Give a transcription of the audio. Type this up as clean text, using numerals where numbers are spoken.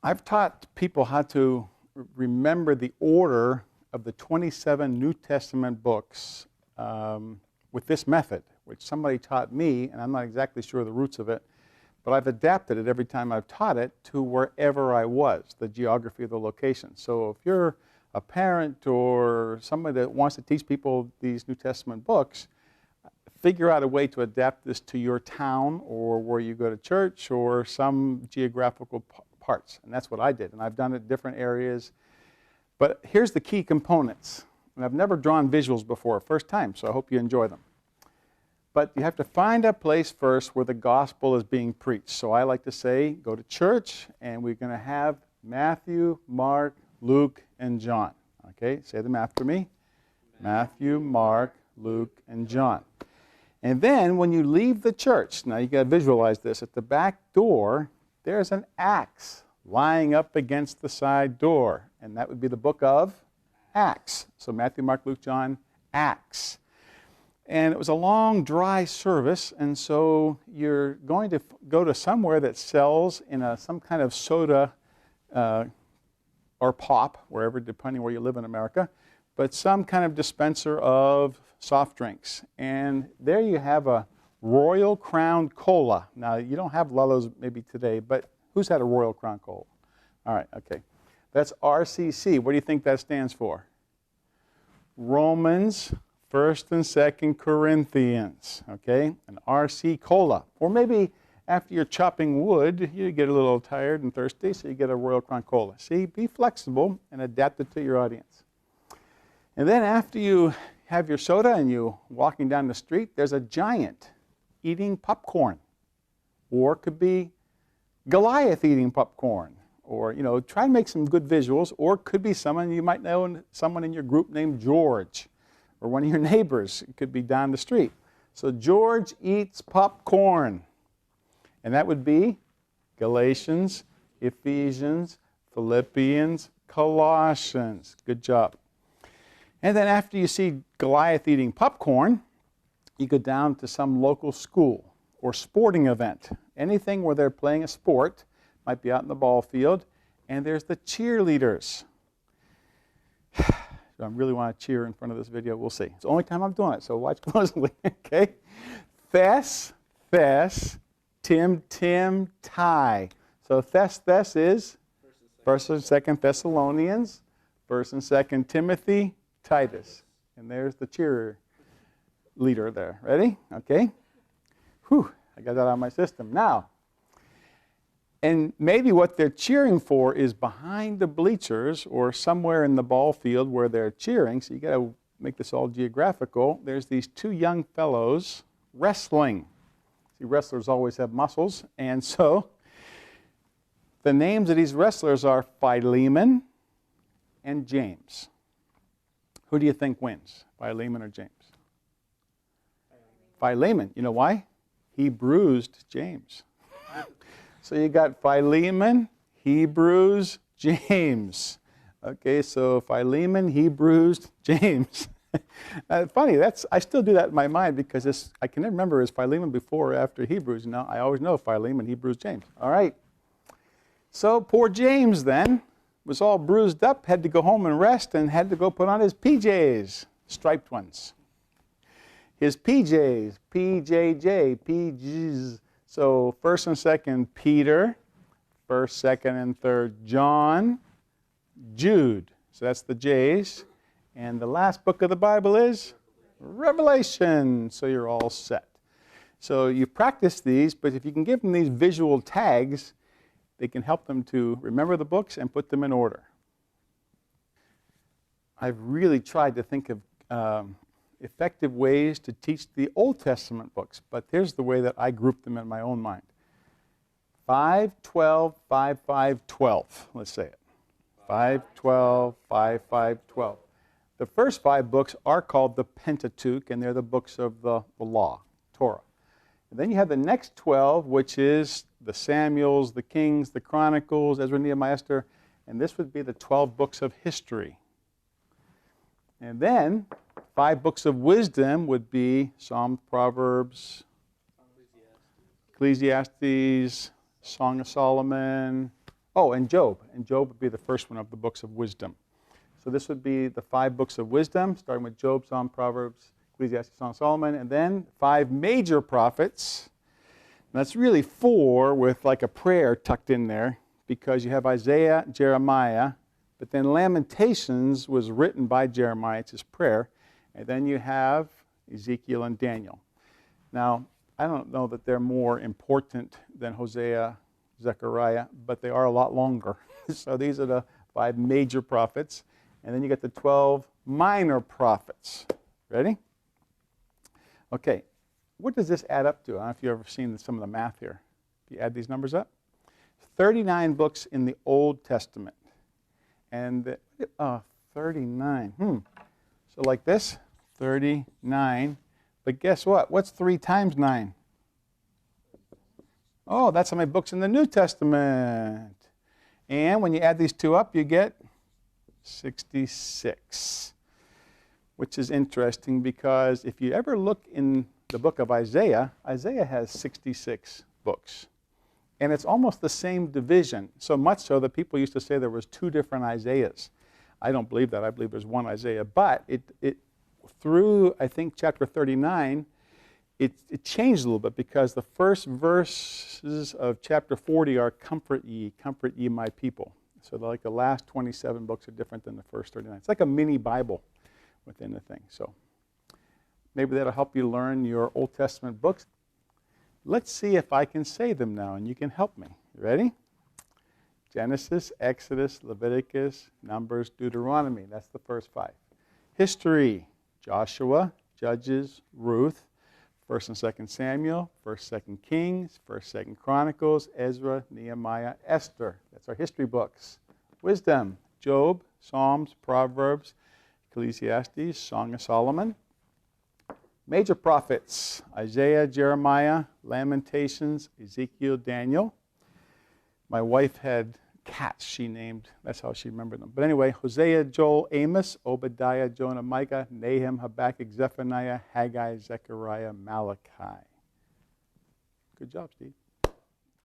I've taught people how to remember the order of the 27 New Testament books with this method, which somebody taught me, and I'm not exactly sure the roots of it, but I've adapted it every time I've taught it to wherever I was, the geography of the location. So if you're a parent or somebody that wants to teach people these New Testament books, figure out a way to adapt this to your town or where you go to church or some geographical parts. And that's what I did. And I've done it in different areas. But here's the key components. And I've never drawn visuals before, first time, so I hope you enjoy them. But you have to find a place first where the gospel is being preached. So I like to say, go to church, and we're going to have Matthew, Mark, Luke, and John. Okay, say them after me. Matthew, Mark, Luke, and John. And then when you leave the church, now you got to visualize this, at the back door, there's an axe lying up against the side door. And that would be the book of Acts. So Matthew, Mark, Luke, John, Acts. And it was a long, dry service, and so you're going to go to somewhere that sells in some kind of soda or pop, wherever, depending where you live in America, but some kind of dispenser of soft drinks. And there you have a Royal Crown Cola. Now, you don't have Lullos maybe today, but who's had a Royal Crown Cola? All right, okay. That's RCC. What do you think that stands for? Romans, 1st and 2nd Corinthians, okay? An RC Cola. Or maybe after you're chopping wood, you get a little tired and thirsty, so you get a Royal Crown Cola. See, be flexible and adapt it to your audience. And then after you have your soda and you're walking down the street, there's a giant eating popcorn. Or it could be Goliath eating popcorn. Or, you know, try and make some good visuals. Or it could be someone, you might know someone in your group named George. Or one of your neighbors. It could be down the street. So George eats popcorn. And that would be Galatians, Ephesians, Philippians, Colossians. Good job. And then after you see Goliath eating popcorn, you go down to some local school or sporting event. Anything where they're playing a sport, might be out in the ball field, and there's the cheerleaders. I really want to cheer in front of this video. We'll see. It's the only time I'm doing it, so watch closely, okay? Thess, Tim, Ty. So Thess is 1st and 2nd Thessalonians, 1st and 2nd Timothy, Titus. And there's the cheer leader there. Ready? Okay. Whew, I got that out of my system. Now, and maybe what they're cheering for is behind the bleachers or somewhere in the ball field where they're cheering. So you got to make this all geographical. There's these two young fellows wrestling. See, wrestlers always have muscles. And so the names of these wrestlers are Philemon and James. Who do you think wins, Philemon or James? Philemon. You know why? He bruised James. So you got Philemon, Hebrews, James. Okay, so Philemon, Hebrews, James. Funny, I still do that in my mind because I can never remember is Philemon before or after Hebrews. Now I always know Philemon, Hebrews, James. All right. So poor James then was all bruised up, had to go home and rest, and had to go put on his PJs, striped ones. His PJs, PJJ, PJs. So 1st and 2nd Peter, 1st, 2nd, and 3rd John, Jude. So that's the J's. And the last book of the Bible is Revelation. So you're all set. So you practice these, but if you can give them these visual tags, they can help them to remember the books and put them in order. I've really tried to think of effective ways to teach the Old Testament books, but here's the way that I group them in my own mind. 5, 12, 5, 5, 12. Let's say it. 5, 12, 5, 5, 12. The first 5 books are called the Pentateuch, and they're the books of the law, Torah. And then you have the next 12, which is the Samuels, the Kings, the Chronicles, Ezra, Nehemiah, Esther, and this would be the 12 books of history. And then 5 books of wisdom would be Psalms, Proverbs, Ecclesiastes, Song of Solomon, Oh, and Job. And Job would be the first one of the books of wisdom. So this would be the 5 books of wisdom, starting with Job, Psalm, Proverbs, Ecclesiastes, Song of Solomon, and then 5 major prophets. And that's really 4 with like a prayer tucked in there, because you have Isaiah, Jeremiah, but then Lamentations was written by Jeremiah. It's his prayer. And then you have Ezekiel and Daniel. Now, I don't know that they're more important than Hosea, Zechariah, but they are a lot longer. So these are the 5 major prophets. And then you get the 12 minor prophets. Ready? Okay. What does this add up to? I don't know if you've ever seen some of the math here. If you add these numbers up. 39 books in the Old Testament. And 39. So like this, 39. But guess what? What's 3 times 9? Oh, that's how many books in the New Testament. And when you add these 2 up, you get 66. Which is interesting, because if you ever look in the book of Isaiah, Isaiah has 66 books. And it's almost the same division, so much so that people used to say there was 2 different Isaiahs. I don't believe that. I believe there's one Isaiah. But it through, I think, chapter 39, it changed a little bit, because the first verses of chapter 40 are comfort ye my people. So like the last 27 books are different than the first 39. It's like a mini Bible within the thing. So maybe that'll help you learn your Old Testament books. Let's see if I can say them now, and you can help me. You ready? Genesis, Exodus, Leviticus, Numbers, Deuteronomy. That's the first 5. History, Joshua, Judges, Ruth, 1st and 2nd Samuel, 1st, 2nd Kings, 1st, 2nd Chronicles, Ezra, Nehemiah, Esther. That's our history books. Wisdom, Job, Psalms, Proverbs, Ecclesiastes, Song of Solomon. Major prophets, Isaiah, Jeremiah, Lamentations, Ezekiel, Daniel. My wife had cats she named, that's how she remembered them. But anyway, Hosea, Joel, Amos, Obadiah, Jonah, Micah, Nahum, Habakkuk, Zephaniah, Haggai, Zechariah, Malachi. Good job, Steve.